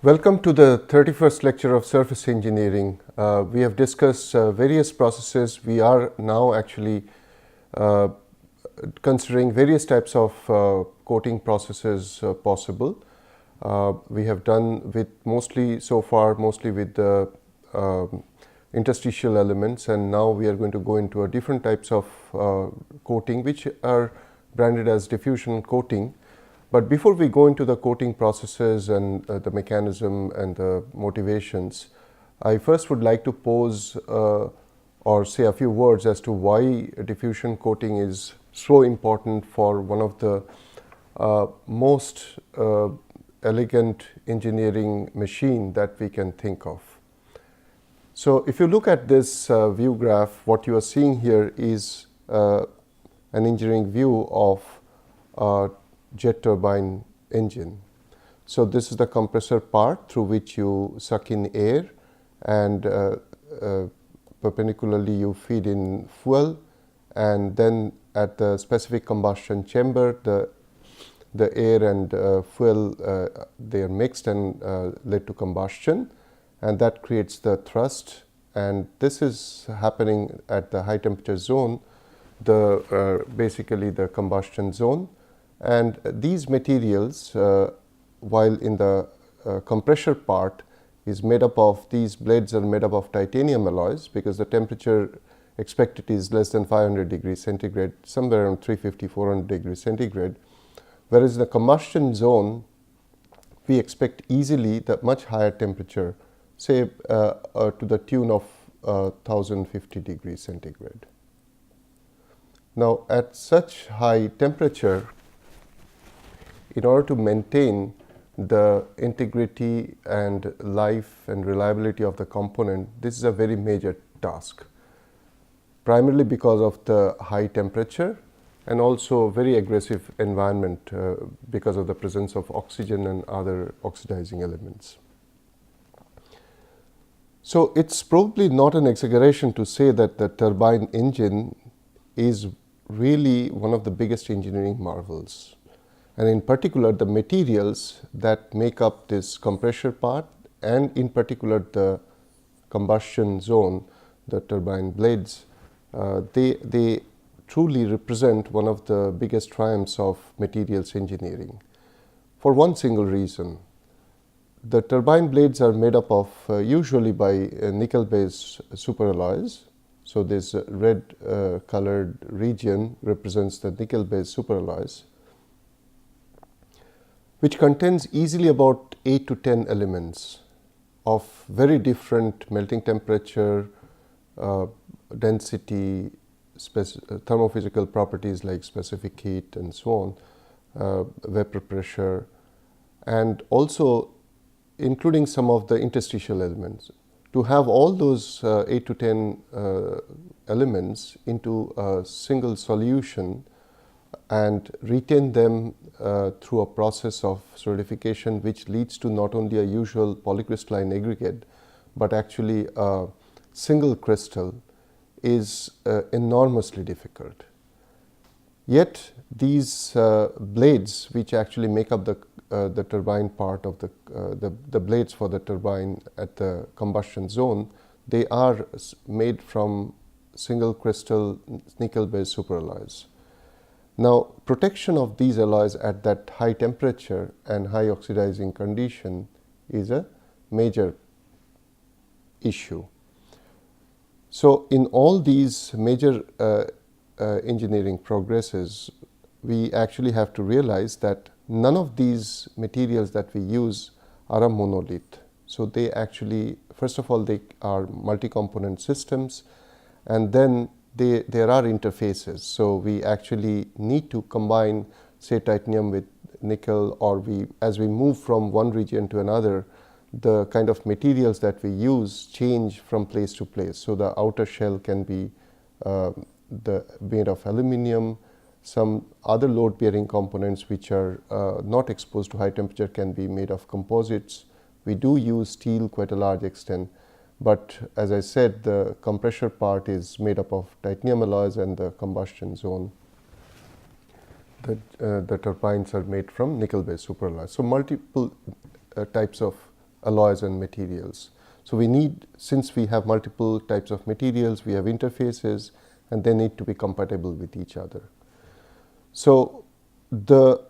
Welcome to the 31st lecture of surface engineering. We have discussed various processes. We are now actually considering various types of coating processes possible. We have done with mostly with the interstitial elements, and now we are going to go into a different types of coating which are branded as diffusion coating. But before we go into the coating processes and the mechanism and the motivations, I first would like to pose or say a few words as to why diffusion coating is so important for one of the most elegant engineering machine that we can think of. So, if you look at this view graph, what you are seeing here is an engineering view of jet turbine engine. So, this is the compressor part through which you suck in air, and perpendicularly you feed in fuel, and then at the specific combustion chamber the air and fuel they are mixed and led to combustion, and that creates the thrust, and this is happening at the high temperature zone, basically the combustion zone. And these materials, while in the compressor part is made up of, these blades are made up of titanium alloys, because the temperature expected is less than 500 degrees centigrade, somewhere around 350-400 degrees centigrade. Whereas in the combustion zone, we expect easily the much higher temperature, say to the tune of 1050 degrees centigrade. Now, at such high temperature, in order to maintain the integrity and life and reliability of the component, this is a very major task, primarily because of the high temperature and also very aggressive environment because of the presence of oxygen and other oxidizing elements. So, it is probably not an exaggeration to say that the turbine engine is really one of the biggest engineering marvels, and in particular the materials that make up this compressor part, and in particular the combustion zone, the turbine blades, they truly represent one of the biggest triumphs of materials engineering, for one single reason. The turbine blades are made up of usually by nickel based superalloys. So, this red colored region represents the nickel based superalloys, which contains easily about 8 to 10 elements of very different melting temperature, density, thermophysical properties like specific heat and so on, vapor pressure, and also including some of the interstitial elements. To have all those 8 to 10 elements into a single solution and retain them through a process of solidification, which leads to not only a usual polycrystalline aggregate, but actually a single crystal, is enormously difficult. Yet these blades, which actually make up the turbine part of the blades for the turbine at the combustion zone, they are made from single crystal nickel based superalloys. Now, protection of these alloys at that high temperature and high oxidizing condition is a major issue. So, in all these major engineering progresses, we actually have to realize that none of these materials that we use are a monolith. So, they actually, first of all, they are multi-component systems, and then there are interfaces. So, we actually need to combine, say, titanium with nickel, or as we move from one region to another, the kind of materials that we use change from place to place. So, the outer shell can be made of aluminum. Some other load bearing components which are not exposed to high temperature can be made of composites. We do use steel quite a large extent, but as I said, the compressor part is made up of titanium alloys, and the combustion zone, the turbines are made from nickel based superalloys. So, multiple types of alloys and materials. So we need, since we have multiple types of materials, we have interfaces, and they need to be compatible with each other. So the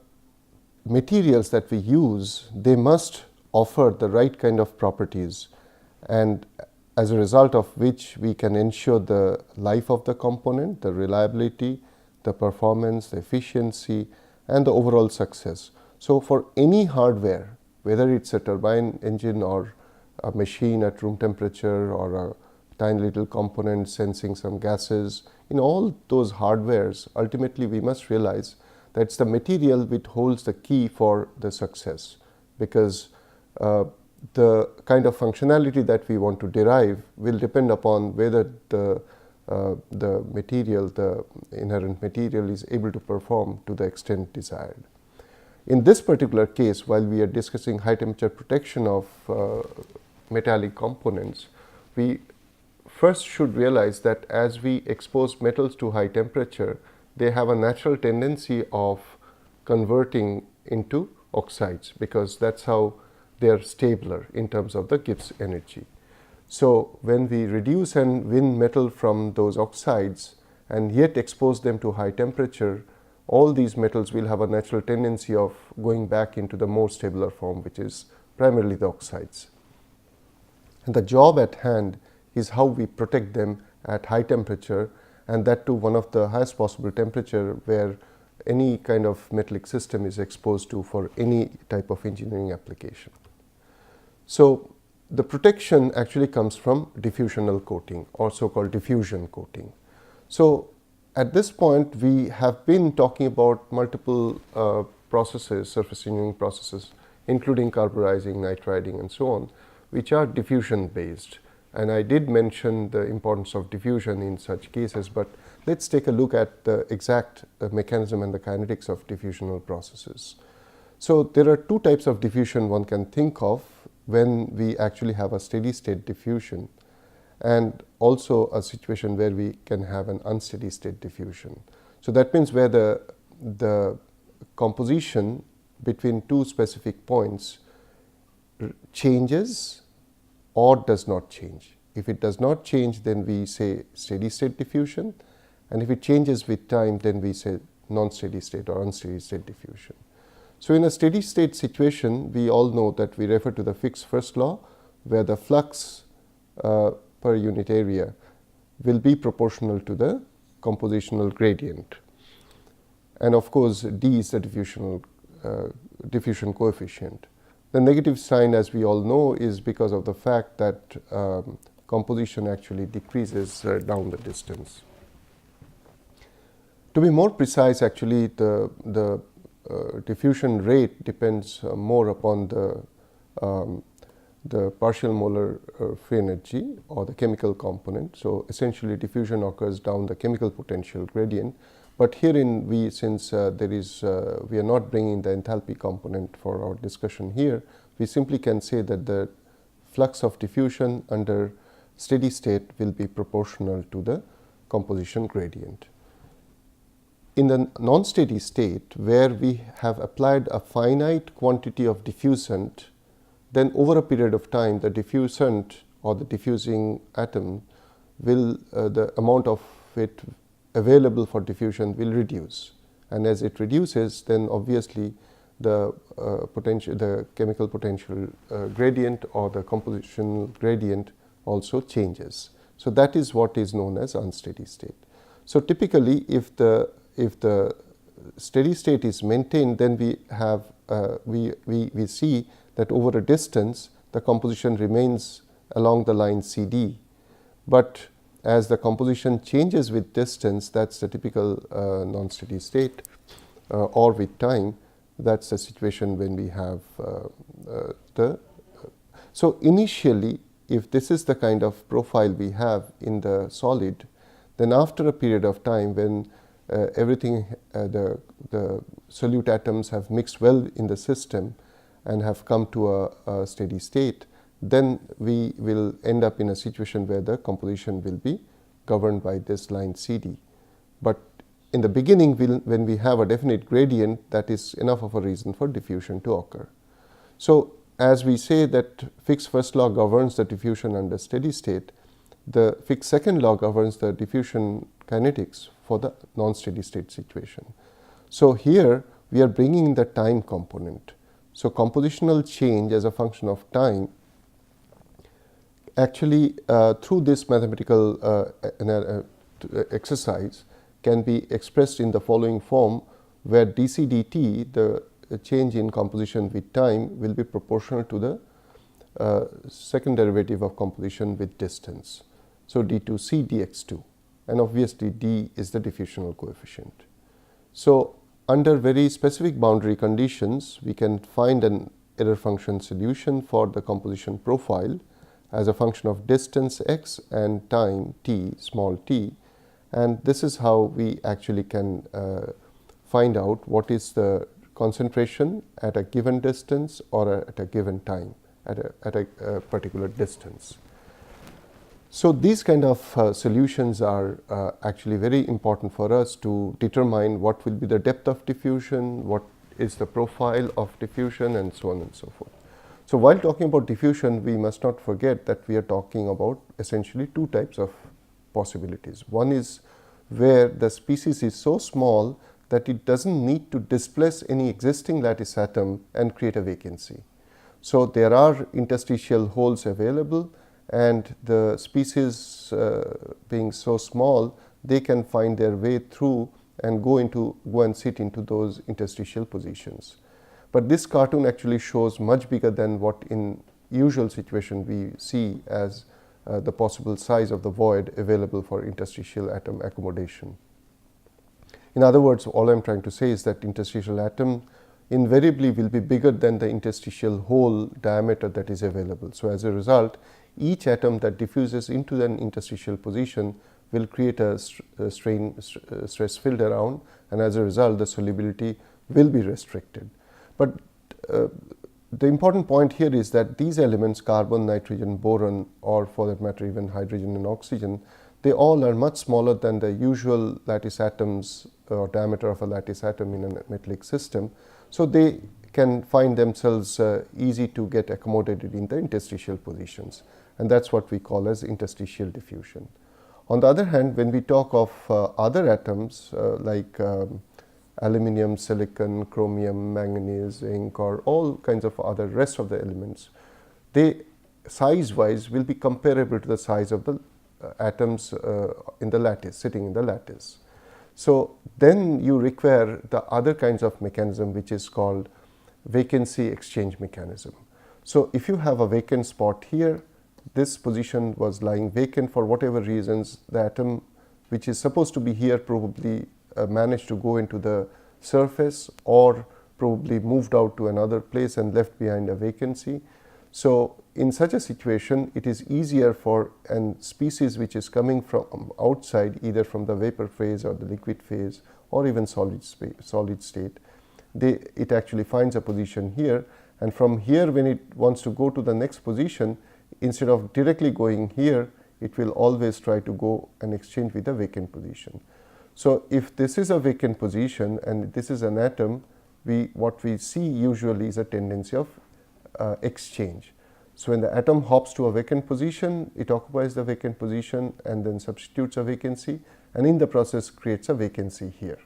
materials that we use, they must offer the right kind of properties, and as a result of which we can ensure the life of the component, the reliability, the performance, the efficiency, and the overall success. So for any hardware, whether it's a turbine engine or a machine at room temperature or a tiny little component sensing some gases, in all those hardwares, ultimately we must realize that it's the material which holds the key for the success, because the kind of functionality that we want to derive will depend upon whether the material, the inherent material, is able to perform to the extent desired. In this particular case, while we are discussing high temperature protection of metallic components, we first should realize that as we expose metals to high temperature, they have a natural tendency of converting into oxides, because that's how they are stabler in terms of the Gibbs energy. So when we reduce and win metal from those oxides and yet expose them to high temperature, all these metals will have a natural tendency of going back into the more stabler form, which is primarily the oxides. And the job at hand is how we protect them at high temperature, and that to one of the highest possible temperature where any kind of metallic system is exposed to for any type of engineering application. So the protection actually comes from diffusional coating, or so-called diffusion coating. So at this point, we have been talking about multiple processes, surface engineering processes, including carburizing, nitriding, and so on, which are diffusion based. And I did mention the importance of diffusion in such cases, but let's take a look at the exact mechanism and the kinetics of diffusional processes. So there are two types of diffusion one can think of when we actually have a steady state diffusion, and also a situation where we can have an unsteady state diffusion. So that means where the composition between two specific points changes or does not change. If it does not change, then we say steady state diffusion, and if it changes with time, then we say non-steady state or unsteady state diffusion. So in a steady state situation, we all know that we refer to the Fick's first law, where the flux per unit area will be proportional to the compositional gradient. And of course, D is the diffusion coefficient. The negative sign, as we all know, is because of the fact that composition actually decreases down the distance. To be more precise, actually, the diffusion rate depends more upon the partial molar free energy or the chemical component. So essentially, diffusion occurs down the chemical potential gradient. But herein, since we are not bringing the enthalpy component for our discussion here, we simply can say that the flux of diffusion under steady state will be proportional to the composition gradient. In the non-steady state, where we have applied a finite quantity of diffusant, then over a period of time, the diffusant or the diffusing atom will, the amount of it available for diffusion will reduce. And as it reduces, then obviously the chemical potential gradient or the compositional gradient also changes. So that is what is known as unsteady state. So typically, if the steady state is maintained, then we have we see that over a distance the composition remains along the line CD, but as the composition changes with distance, that's the typical non-steady state, or with time, that's the situation when we have so initially, if this is the kind of profile we have in the solid, then after a period of time when everything, the solute atoms have mixed well in the system and have come to a steady state, then we will end up in a situation where the composition will be governed by this line CD. But in the beginning, when we have a definite gradient, that is enough of a reason for diffusion to occur. So as we say that Fick's first law governs the diffusion under steady state, the Fick's second law governs the diffusion kinetics for the non-steady state situation. So here we are bringing the time component. So compositional change as a function of time actually through this mathematical exercise can be expressed in the following form, where dc dt, the change in composition with time, will be proportional to the second derivative of composition with distance. So d2c dx2, and obviously d is the diffusional coefficient. So under very specific boundary conditions, we can find an error function solution for the composition profile as a function of distance x and time t, small t, and this is how we actually can find out what is the concentration at a given distance or at a given time at a particular distance. So these kind of solutions are actually very important for us to determine what will be the depth of diffusion, what is the profile of diffusion, and so on and so forth. So while talking about diffusion, we must not forget that we are talking about essentially two types of possibilities. One is where the species is so small that it doesn't need to displace any existing lattice atom and create a vacancy. So there are interstitial holes available, and the species being so small, they can find their way through and go and sit into those interstitial positions. But this cartoon actually shows much bigger than what in usual situation we see as the possible size of the void available for interstitial atom accommodation. In other words, all I am trying to say is that interstitial atom invariably will be bigger than the interstitial hole diameter that is available. So as a result, each atom that diffuses into an interstitial position will create a stress field around, and as a result the solubility will be restricted. But the important point here is that these elements, carbon, nitrogen, boron, or for that matter even hydrogen and oxygen, they all are much smaller than the usual lattice atoms or diameter of a lattice atom in a metallic system. So they can find themselves easy to get accommodated in the interstitial positions, and that's what we call as interstitial diffusion. On the other hand, when we talk of other atoms like aluminum, silicon, chromium, manganese, zinc, or all kinds of other rest of the elements, they size wise will be comparable to the size of the atoms in the lattice, sitting in the lattice. So then you require the other kinds of mechanism, which is called vacancy exchange mechanism. So if you have a vacant spot here, this position was lying vacant for whatever reasons, the atom which is supposed to be here probably managed to go into the surface, or probably moved out to another place and left behind a vacancy. So in such a situation, it is easier for a species which is coming from outside, either from the vapor phase or the liquid phase or even solid state, it actually finds a position here, and from here when it wants to go to the next position, instead of directly going here, it will always try to go and exchange with a vacant position. So if this is a vacant position and this is an atom, what we see usually is a tendency of exchange. So when the atom hops to a vacant position, it occupies the vacant position and then substitutes a vacancy, and in the process creates a vacancy here.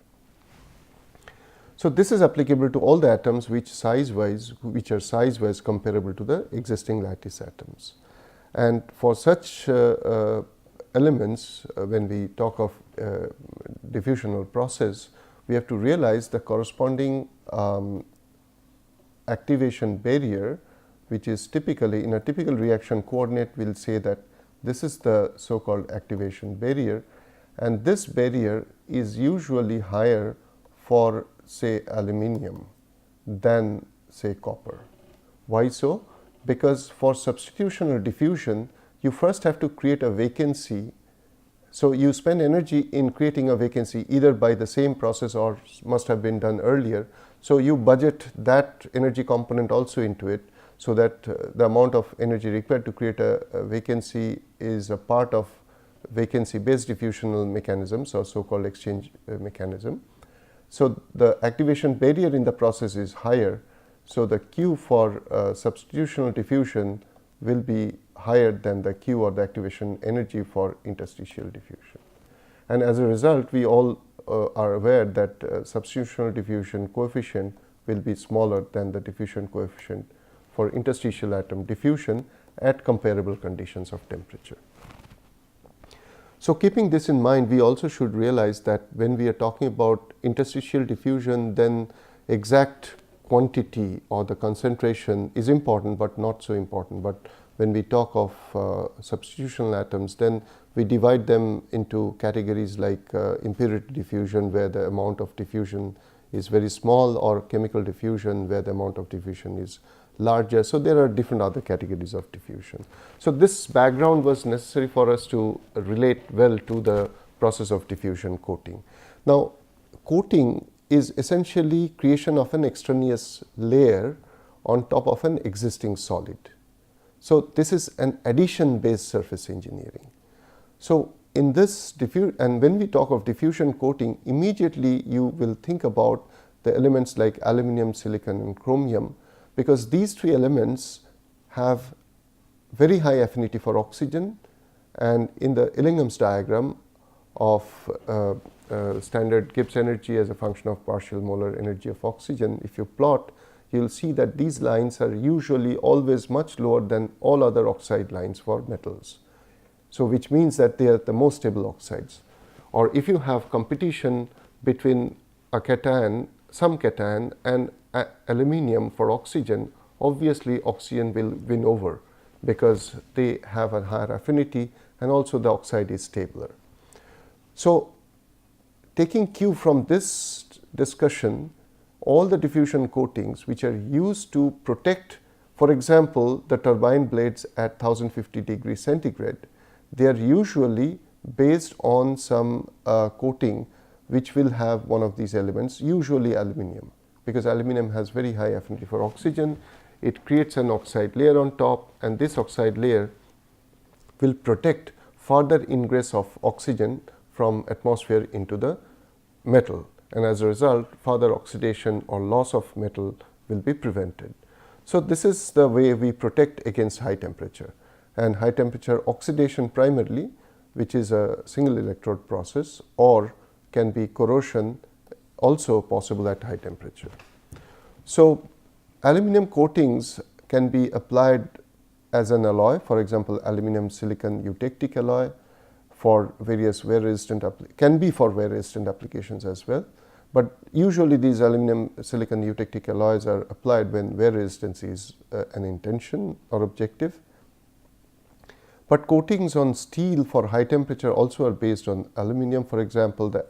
So this is applicable to all the atoms which are size-wise comparable to the existing lattice atoms. And for such elements, when we talk of diffusional process, we have to realize the corresponding activation barrier, which is typically in a typical reaction coordinate, we'll say that this is the so-called activation barrier, and this barrier is usually higher for say aluminum than say copper. Why so? Because for substitutional diffusion, you first have to create a vacancy. So you spend energy in creating a vacancy either by the same process or must have been done earlier. So you budget that energy component also into it, so that the amount of energy required to create a vacancy is a part of vacancy based diffusional mechanisms or so-called exchange mechanism. So the activation barrier in the process is higher. So the Q for substitutional diffusion will be higher than the Q or the activation energy for interstitial diffusion. And as a result, we all are aware that substitutional diffusion coefficient will be smaller than the diffusion coefficient for interstitial atom diffusion at comparable conditions of temperature. So keeping this in mind, we also should realize that when we are talking about interstitial diffusion, then exact quantity or the concentration is important but not so important. But when we talk of substitutional atoms, then we divide them into categories like empirical diffusion, where the amount of diffusion is very small, or chemical diffusion, where the amount of diffusion is larger. So there are different other categories of diffusion. So this background was necessary for us to relate well to the process of diffusion coating. Now, coating is essentially creation of an extraneous layer on top of an existing solid. So this is an addition based surface engineering. So in this and when we talk of diffusion coating, immediately you will think about the elements like aluminum, silicon and chromium, because these three elements have very high affinity for oxygen. And in the Illingham's diagram of standard Gibbs energy as a function of partial molar energy of oxygen, if you plot, you will see that these lines are usually always much lower than all other oxide lines for metals. So which means that they are the most stable oxides. Or if you have competition between a cation, some cation and aluminum for oxygen, obviously oxygen will win over because they have a higher affinity and also the oxide is stabler. So taking cue from this discussion, all the diffusion coatings which are used to protect, for example, the turbine blades at 1050 degrees centigrade, they are usually based on some coating which will have one of these elements, usually aluminum, because aluminum has very high affinity for oxygen. It creates an oxide layer on top, and this oxide layer will protect further ingress of oxygen from atmosphere into the metal, and as a result further oxidation or loss of metal will be prevented. So this is the way we protect against high temperature, and high temperature oxidation primarily, which is a single electrode process, or can be corrosion also possible at high temperature. So aluminum coatings can be applied as an alloy, for example aluminum silicon eutectic alloy, for various wear resistant can be for wear resistant applications as well. But usually these aluminum silicon eutectic alloys are applied when wear resistance is an intention or objective. But coatings on steel for high temperature also are based on aluminum, for example the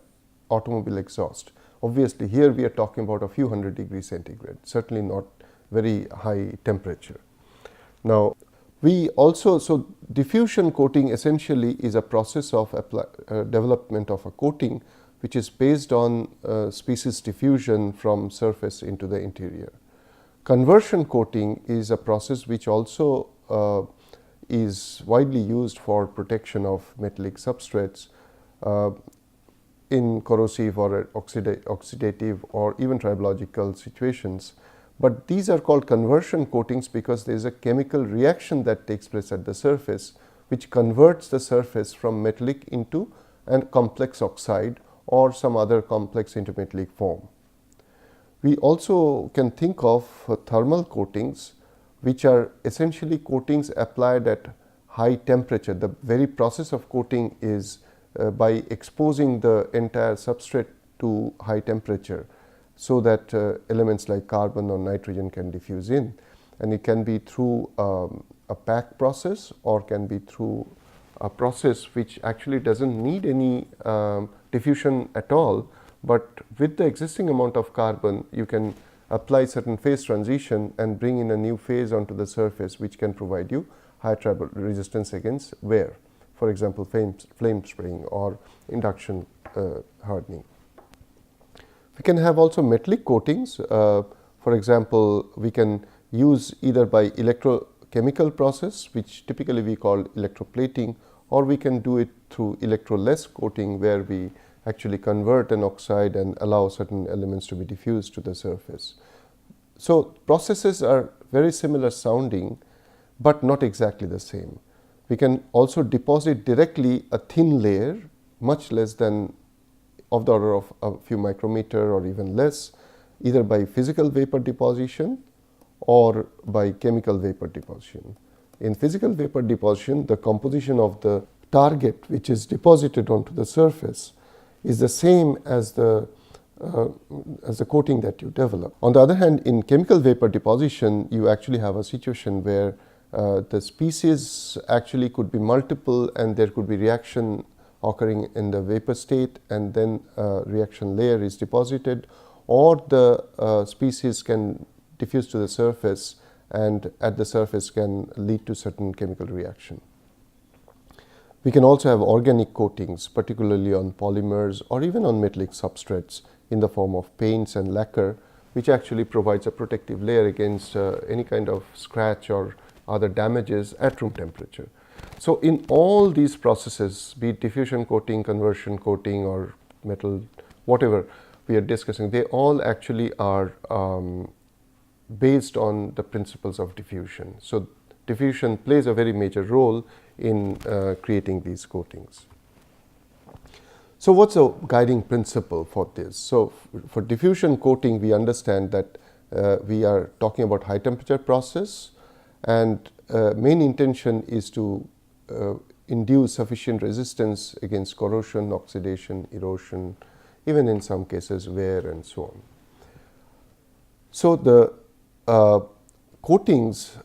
automobile exhaust. Obviously here we are talking about a few hundred degrees centigrade, certainly not very high temperature. Now we also, so diffusion coating essentially is a process of development of a coating which is based on species diffusion from surface into the interior. Conversion coating is a process which also is widely used for protection of metallic substrates in corrosive or oxidative or even tribological situations. But these are called conversion coatings because there is a chemical reaction that takes place at the surface which converts the surface from metallic into a complex oxide or some other complex intermetallic form. We also can think of thermal coatings, which are essentially coatings applied at high temperature. The very process of coating is by exposing the entire substrate to high temperature, so that elements like carbon or nitrogen can diffuse in, and it can be through a pack process or can be through a process which actually doesn't need any diffusion at all, but with the existing amount of carbon you can apply certain phase transition and bring in a new phase onto the surface which can provide you high resistance against wear, for example flame spraying or induction hardening. We can have also metallic coatings. For example, we can use either by electrochemical process, which typically we call electroplating, or we can do it through electroless coating, where we actually convert an oxide and allow certain elements to be diffused to the surface. So processes are very similar sounding, but not exactly the same. We can also deposit directly a thin layer, much less than of the order of a few micrometer or even less, either by physical vapor deposition or by chemical vapor deposition. In physical vapor deposition, the composition of the target which is deposited onto the surface is the same as the coating that you develop. On the other hand, in chemical vapor deposition, you actually have a situation where the species actually could be multiple, and there could be reaction occurring in the vapor state, and then a reaction layer is deposited, or the species can diffuse to the surface, and at the surface can lead to certain chemical reaction. We can also have organic coatings, particularly on polymers or even on metallic substrates in the form of paints and lacquer, which actually provides a protective layer against any kind of scratch or other damages at room temperature. So in all these processes, be it diffusion coating, conversion coating, or metal, whatever we are discussing, they all actually are based on the principles of diffusion. So diffusion plays a very major role in creating these coatings. So what's the guiding principle for this? So for diffusion coating, we understand that we are talking about high temperature process, and main intention is to induce sufficient resistance against corrosion, oxidation, erosion, even in some cases wear and so on. So the coatings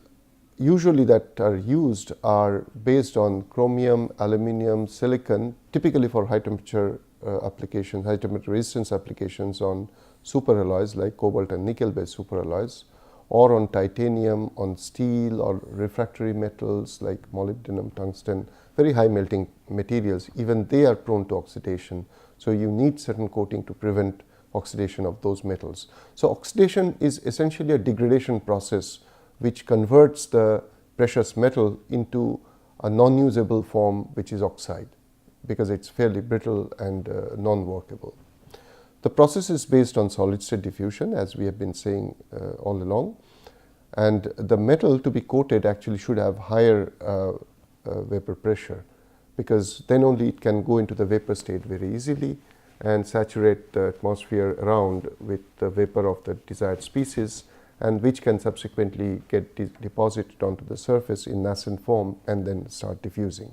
usually that are used are based on chromium, aluminum, silicon, typically for high temperature applications, high temperature resistance applications on superalloys like cobalt and nickel based superalloys, or on titanium, on steel, or refractory metals like molybdenum, tungsten, very high melting materials. Even they are prone to oxidation. So you need certain coating to prevent oxidation of those metals. So oxidation is essentially a degradation process which converts the precious metal into a non-usable form, which is oxide, because it's fairly brittle and non-workable. The process is based on solid state diffusion, as we have been saying all along, and the metal to be coated actually should have higher vapor pressure, because then only it can go into the vapor state very easily and saturate the atmosphere around with the vapor of the desired species, and which can subsequently get deposited onto the surface in nascent form and then start diffusing.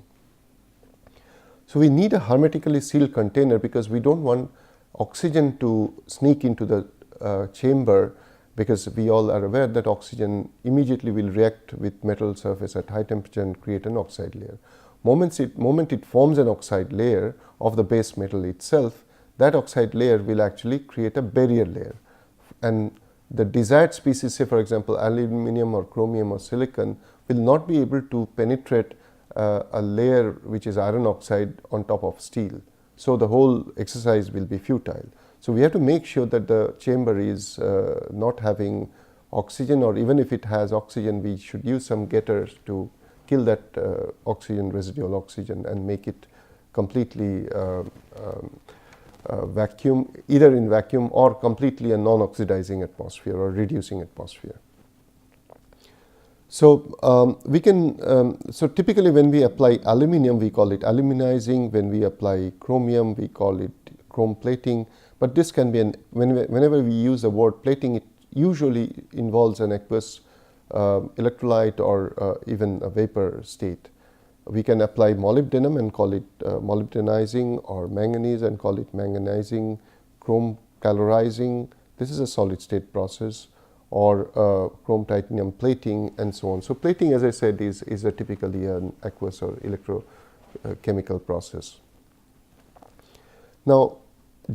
So we need a hermetically sealed container, because we don't want oxygen to sneak into the chamber, because we all are aware that oxygen immediately will react with metal surface at high temperature and create an oxide layer. Moment it forms an oxide layer of the base metal itself, that oxide layer will actually create a barrier layer, and the desired species, say for example aluminum or chromium or silicon, will not be able to penetrate a layer which is iron oxide on top of steel. So the whole exercise will be futile. So we have to make sure that the chamber is not having oxygen, or even if it has oxygen, we should use some getters to kill that oxygen, residual oxygen, and make it completely vacuum, either in vacuum or completely a non-oxidizing atmosphere or reducing atmosphere. So we can, so typically when we apply aluminum, we call it aluminizing. When we apply chromium, we call it chrome plating. But this can be whenever we use the word plating, it usually involves an aqueous electrolyte or even a vapor state. We can apply molybdenum and call it molybdenizing, or manganese and call it manganizing, chrome calorizing. This is a solid state process, or chrome titanium plating, and so on. So plating, as I said, is a typically an aqueous or electrochemical process. Now,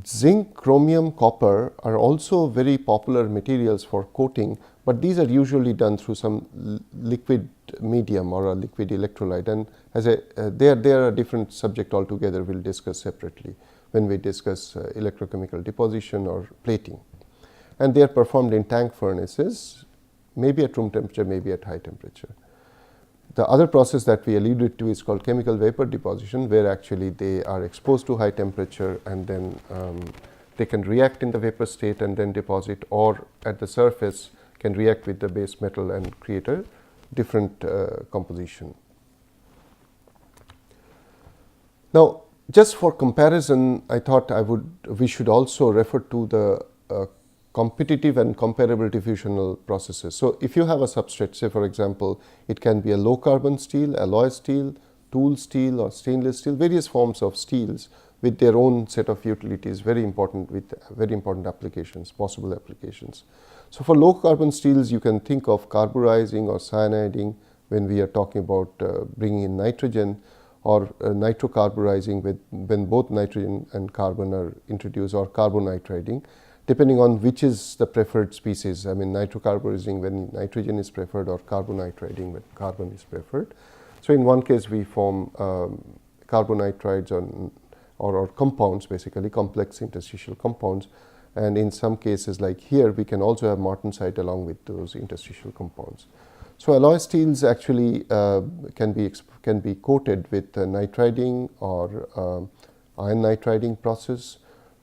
zinc, chromium, copper are also very popular materials for coating, but these are usually done through some liquid medium or a liquid electrolyte, and as they are a different subject altogether. We'll discuss separately when we discuss electrochemical deposition or plating. And they are performed in tank furnaces, maybe at room temperature, maybe at high temperature. The other process that we alluded to is called chemical vapor deposition, where actually they are exposed to high temperature, and then they can react in the vapor state and then deposit, or at the surface can react with the base metal and create a different composition. Now, just for comparison, I thought we should also refer to the competitive and comparable diffusional processes. So, if you have a substrate, say for example, it can be a low carbon steel, alloy steel, tool steel or stainless steel, various forms of steels with their own set of utilities, very important with very important applications, possible applications. So, for low carbon steels, you can think of carburizing or cyaniding when we are talking about bringing in nitrogen, or nitrocarburizing when both nitrogen and carbon are introduced, or carbonitriding, depending on which is the preferred species. I mean, nitrocarburizing when nitrogen is preferred, or carbonitriding when carbon is preferred. So, in one case we form carbonitrides or compounds, basically complex interstitial compounds, and in some cases like here we can also have martensite along with those interstitial compounds. So, alloy steels actually can be coated with nitriding or iron nitriding process.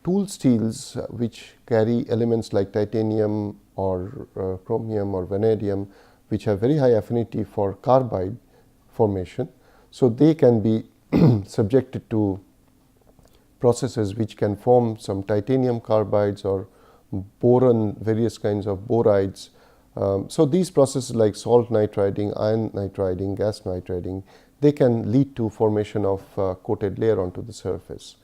Tool steels which carry elements like titanium or chromium or vanadium, which have very high affinity for carbide formation. So, they can be subjected to processes which can form some titanium carbides or boron, various kinds of borides. So, these processes like salt nitriding, iron nitriding, gas nitriding, they can lead to formation of coated layer onto the surface.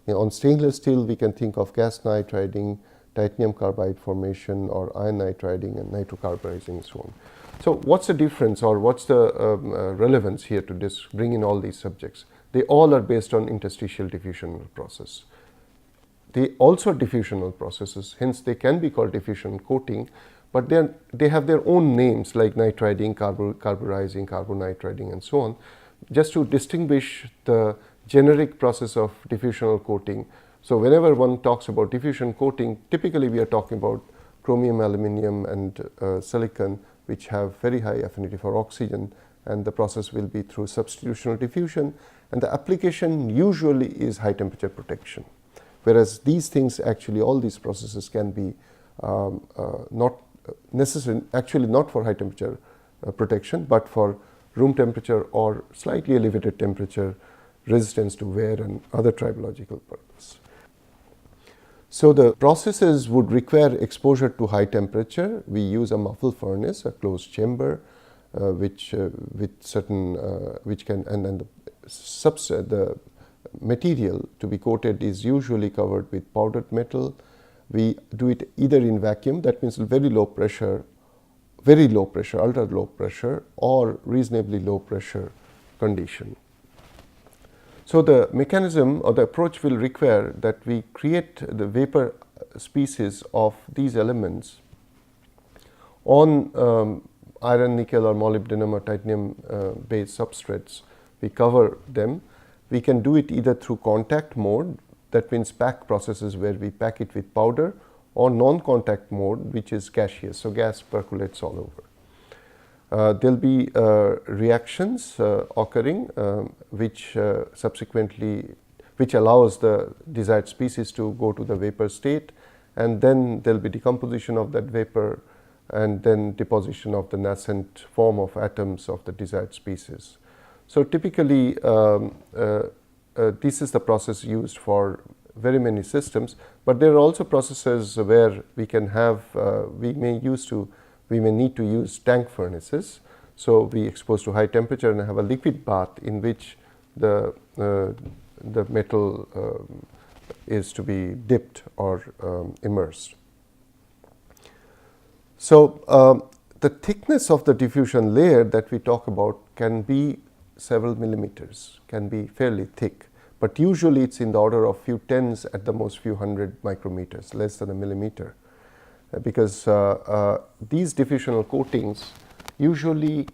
On stainless steel, we can think of gas nitriding, titanium carbide formation, or iron nitriding and nitrocarburizing and so on. So, what's the difference, or what's the relevance here to bring in all these subjects? They all are based on interstitial diffusional process. They also are diffusional processes, hence they can be called diffusion coating, but they have their own names like nitriding, carburizing, carbonitriding and so on, just to distinguish the generic process of diffusional coating. So, whenever one talks about diffusion coating, typically we are talking about chromium, aluminum and silicon, which have very high affinity for oxygen, and the process will be through substitutional diffusion, and the application usually is high temperature protection. Whereas these things actually, all these processes can be not necessary, actually not for high temperature protection, but for room temperature or slightly elevated temperature, resistance to wear and other tribological purpose. So, the processes would require exposure to high temperature. We use a muffle furnace, a closed chamber, which with certain which can, and then the material to be coated is usually covered with powdered metal. We do it either in vacuum, that means very low pressure, ultra low pressure, or reasonably low pressure condition. So, the mechanism or the approach will require that we create the vapor species of these elements on iron, nickel or molybdenum or titanium based substrates. We cover them. We can do it either through contact mode, that means pack processes where we pack it with powder, or non-contact mode, which is gaseous. So, gas percolates all over. There will be reactions occurring which subsequently allows the desired species to go to the vapor state, and then there will be decomposition of that vapor and then deposition of the nascent form of atoms of the desired species. So, typically this is the process used for very many systems, but there are also processes where we can have we may need to use tank furnaces. So, we expose to high temperature and have a liquid bath in which the metal is to be dipped or immersed. So, the thickness of the diffusion layer that we talk about can be several millimeters, can be fairly thick, but usually it is in the order of few tens, at the most few hundred micrometers, less than a millimeter, because these diffusional coatings usually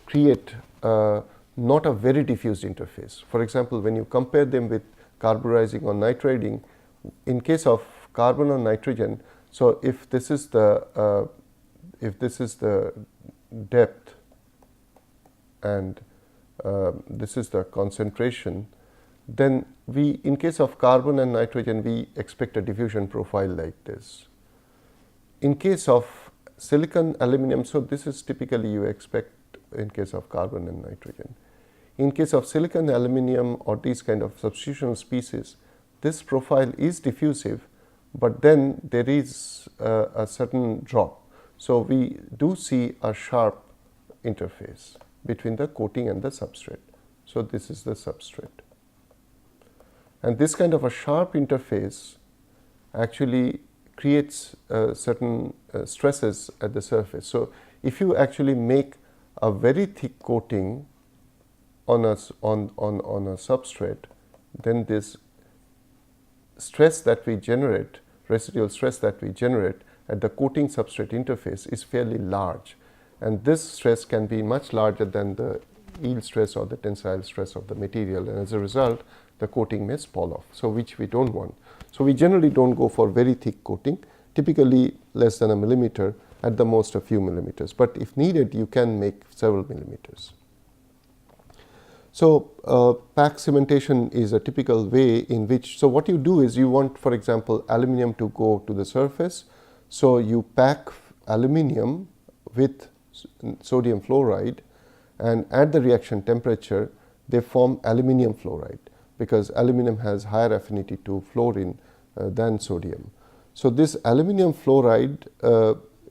create not a very diffused interface. For example, when you compare them with carburizing or nitriding, in case of carbon or nitrogen, so if this is the depth and this is the concentration, then we, in case of carbon and nitrogen, we expect a diffusion profile like this. In case of silicon, aluminum, so this is typically you expect in case of carbon and nitrogen. In case of silicon, aluminum or these kind of substitutional species, this profile is diffusive, but then there is a certain drop. So we do see a sharp interface between the coating and the substrate. So this is the substrate. And this kind of a sharp interface actually creates certain stresses at the surface. So if you actually make a very thick coating on a substrate, then this stress that we generate, residual stress that we generate at the coating substrate interface is fairly large, and this stress can be much larger than the yield stress or the tensile stress of the material, and as a result the coating may fall off, so which we don't want. So we generally don't go for very thick coating, typically less than a millimeter, at the most a few millimeters, but if needed you can make several millimeters. So pack cementation is a typical way in which, so what you do is you want, for example, aluminum to go to the surface, so you pack aluminum with sodium fluoride, and at the reaction temperature they form aluminum fluoride, because aluminum has higher affinity to fluorine than sodium. So this aluminum fluoride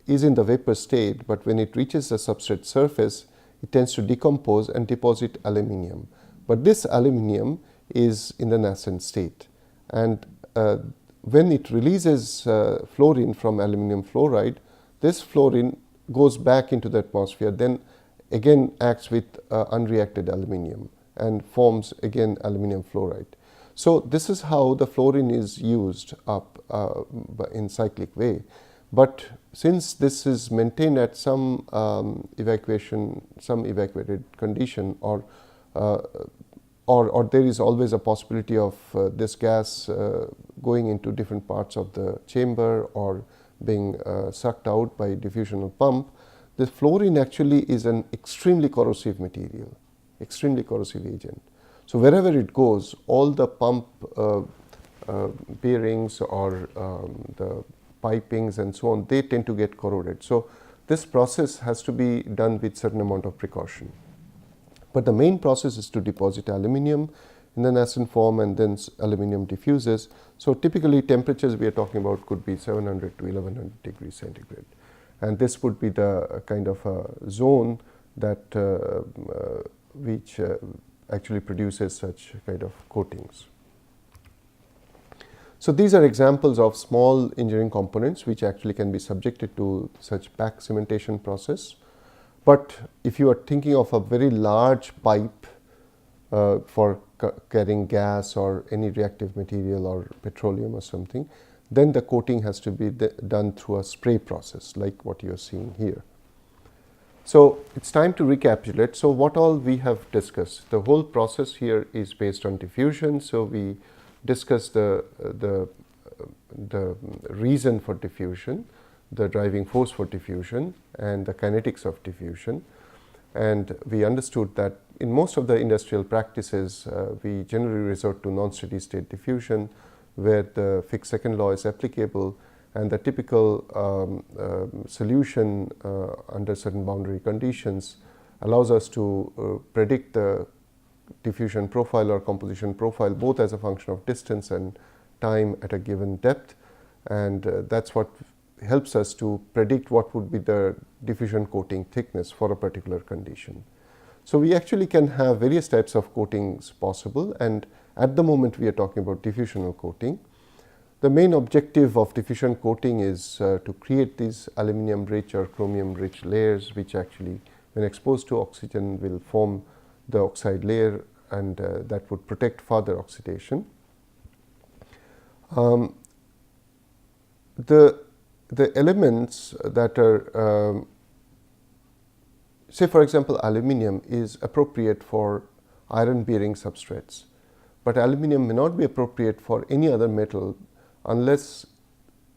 is in the vapor state, but when it reaches the substrate surface it tends to decompose and deposit aluminum. But this aluminum is in the nascent state, and when it releases fluorine from aluminum fluoride, this fluorine goes back into the atmosphere, then again acts with unreacted aluminum and forms again aluminum fluoride. So this is how the fluorine is used up in cyclic way. But since this is maintained at some evacuated condition, or there is always a possibility of this gas going into different parts of the chamber or being sucked out by diffusional pump, the fluorine actually is an extremely corrosive material, extremely corrosive agent. So wherever it goes, all the pump bearings or the pipings and so on, they tend to get corroded. So this process has to be done with certain amount of precaution. But the main process is to deposit aluminum in the nascent form, and then aluminum diffuses. So typically temperatures we are talking about could be 700 to 1100 degrees centigrade. And this would be the kind of a zone that which actually produces such kind of coatings. So these are examples of small engineering components which actually can be subjected to such pack cementation process. But if you are thinking of a very large pipe for carrying gas or any reactive material or petroleum or something, then the coating has to be done through a spray process like what you are seeing here. So it's time to recapitulate. So what all we have discussed, the whole process here is based on diffusion. So we discussed the reason for diffusion, the driving force for diffusion, and the kinetics of diffusion. And we understood that in most of the industrial practices, we generally resort to non-steady state diffusion, where the Fick's second law is applicable, and the typical solution under certain boundary conditions allows us to predict the diffusion profile or composition profile both as a function of distance and time at a given depth, and that's what helps us to predict what would be the diffusion coating thickness for a particular condition. So we actually can have various types of coatings possible, and at the moment we are talking about diffusional coating. The main objective of diffusion coating is to create these aluminum rich or chromium rich layers, which actually when exposed to oxygen will form the oxide layer, and that would protect further oxidation. The elements that are say for example aluminum is appropriate for iron bearing substrates, but aluminum may not be appropriate for any other metal unless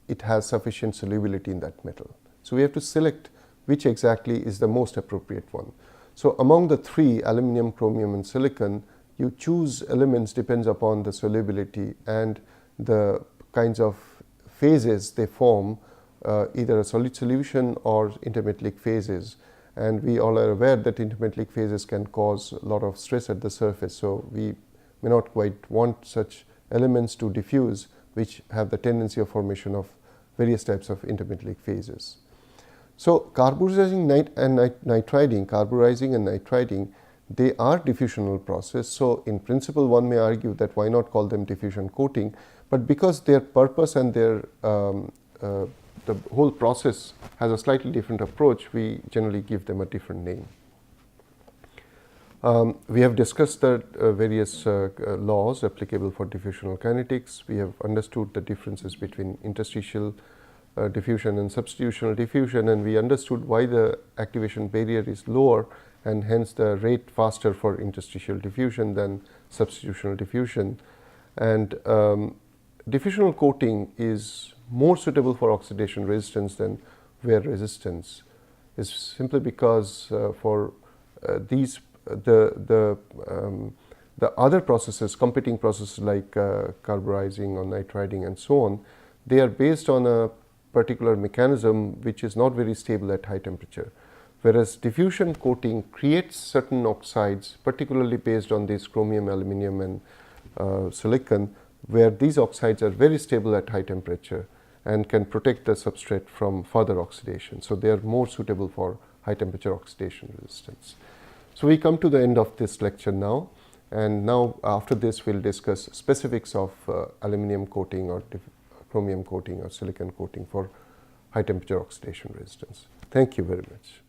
it has sufficient solubility in that metal. So we have to select which exactly is the most appropriate one. So among the three, aluminum, chromium and silicon, you choose elements depends upon the solubility and the kinds of phases they form either a solid solution or intermetallic phases. And we all are aware that intermetallic phases can cause a lot of stress at the surface. So we may not quite want such elements to diffuse, which have the tendency of formation of various types of intermetallic phases. So carburizing and nitriding, they are diffusional process. So in principle, one may argue that why not call them diffusion coating, but because their purpose and their the whole process has a slightly different approach, we generally give them a different name. We have discussed the various laws applicable for diffusional kinetics. We have understood the differences between interstitial diffusion and substitutional diffusion, and we understood why the activation barrier is lower and hence the rate faster for interstitial diffusion than substitutional diffusion. And diffusional coating is more suitable for oxidation resistance than wear resistance, is simply because for these the other processes, competing processes like carburizing or nitriding and so on, they are based on a particular mechanism which is not very stable at high temperature. Whereas diffusion coating creates certain oxides, particularly based on this chromium, aluminum and silicon, where these oxides are very stable at high temperature and can protect the substrate from further oxidation. So they are more suitable for high temperature oxidation resistance. So we come to the end of this lecture now, and now after this we'll discuss specifics of aluminum coating or chromium coating or silicon coating for high temperature oxidation resistance. Thank you very much.